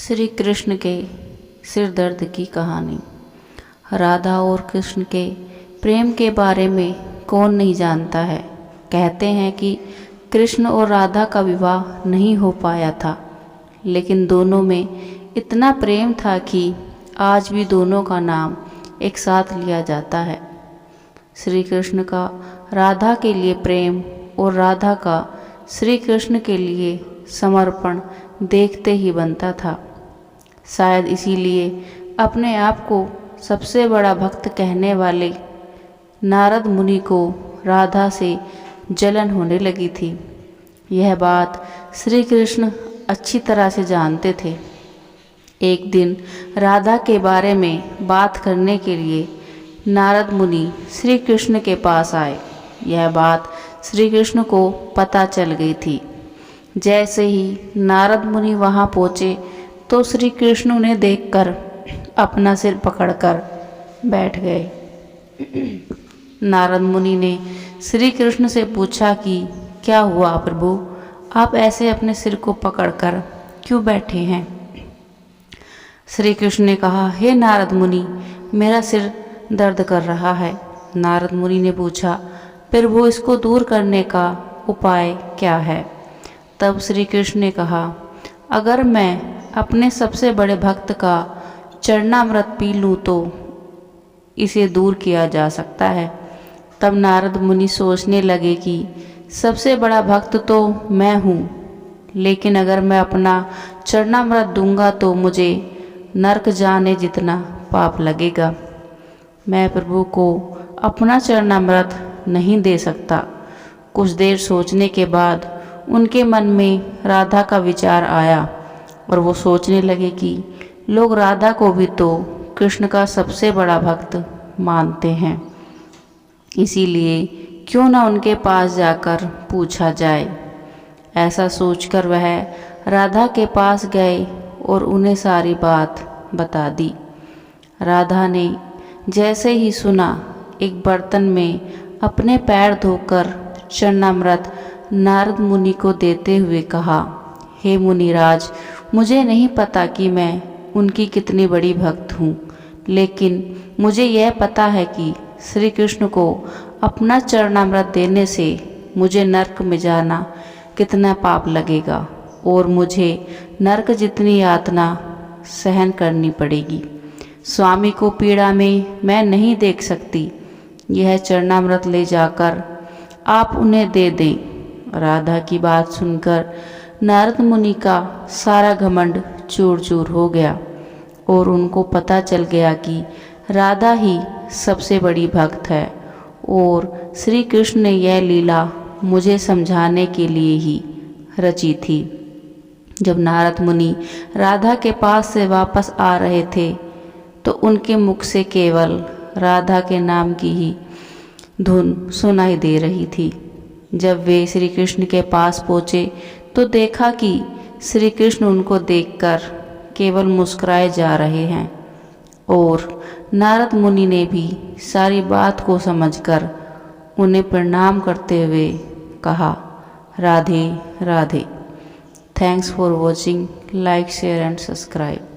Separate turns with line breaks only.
श्री कृष्ण के सिर दर्द की कहानी। राधा और कृष्ण के प्रेम के बारे में कौन नहीं जानता है। कहते हैं कि कृष्ण और राधा का विवाह नहीं हो पाया था, लेकिन दोनों में इतना प्रेम था कि आज भी दोनों का नाम एक साथ लिया जाता है। श्री कृष्ण का राधा के लिए प्रेम और राधा का श्री कृष्ण के लिए समर्पण देखते ही बनता था। शायद इसीलिए अपने आप को सबसे बड़ा भक्त कहने वाले नारद मुनि को राधा से जलन होने लगी थी। यह बात श्री कृष्ण अच्छी तरह से जानते थे। एक दिन राधा के बारे में बात करने के लिए नारद मुनि श्री कृष्ण के पास आए। यह बात श्री कृष्ण को पता चल गई थी। जैसे ही नारद मुनि वहाँ पहुँचे तो श्री कृष्ण उन्हें देखकर अपना सिर पकड़कर बैठ गए। नारद मुनि ने श्री कृष्ण से पूछा कि क्या हुआ प्रभु, आप ऐसे अपने सिर को पकड़कर क्यों बैठे हैं। श्री कृष्ण ने कहा, हे नारद मुनि, मेरा सिर दर्द कर रहा है। नारद मुनि ने पूछा, प्रभु इसको दूर करने का उपाय क्या है। तब श्री कृष्ण ने कहा, अगर मैं अपने सबसे बड़े भक्त का चरणामृत पी लूँ तो इसे दूर किया जा सकता है। तब नारद मुनि सोचने लगे कि सबसे बड़ा भक्त तो मैं हूँ, लेकिन अगर मैं अपना चरणामृत दूंगा तो मुझे नरक जाने जितना पाप लगेगा। मैं प्रभु को अपना चरणामृत नहीं दे सकता। कुछ देर सोचने के बाद उनके मन में राधा का विचार आया और वो सोचने लगे कि लोग राधा को भी तो कृष्ण का सबसे बड़ा भक्त मानते हैं, इसीलिए क्यों ना उनके पास जाकर पूछा जाए। ऐसा सोचकर वह राधा के पास गए और उन्हें सारी बात बता दी। राधा ने जैसे ही सुना, एक बर्तन में अपने पैर धोकर चरणामृत नारद मुनि को देते हुए कहा, हे मुनिराज, मुझे नहीं पता कि मैं उनकी कितनी बड़ी भक्त हूँ, लेकिन मुझे यह पता है कि श्री कृष्ण को अपना चरणामृत देने से मुझे नरक में जाना कितना पाप लगेगा और मुझे नरक जितनी यातना सहन करनी पड़ेगी। स्वामी को पीड़ा में मैं नहीं देख सकती। यह चरणामृत ले जाकर आप उन्हें दे दें। राधा की बात सुनकर नारद मुनि का सारा घमंड चूर चूर हो गया और उनको पता चल गया कि राधा ही सबसे बड़ी भक्त है और श्री कृष्ण ने यह लीला मुझे समझाने के लिए ही रची थी। जब नारद मुनि राधा के पास से वापस आ रहे थे तो उनके मुख से केवल राधा के नाम की ही धुन सुनाई दे रही थी। जब वे श्री कृष्ण के पास पहुँचे तो देखा कि श्री कृष्ण उनको देखकर केवल मुस्कुराए जा रहे हैं और नारद मुनि ने भी सारी बात को समझकर उन्हें प्रणाम करते हुए कहा, Radhe Radhe. Thanks for watching. Like, share and subscribe.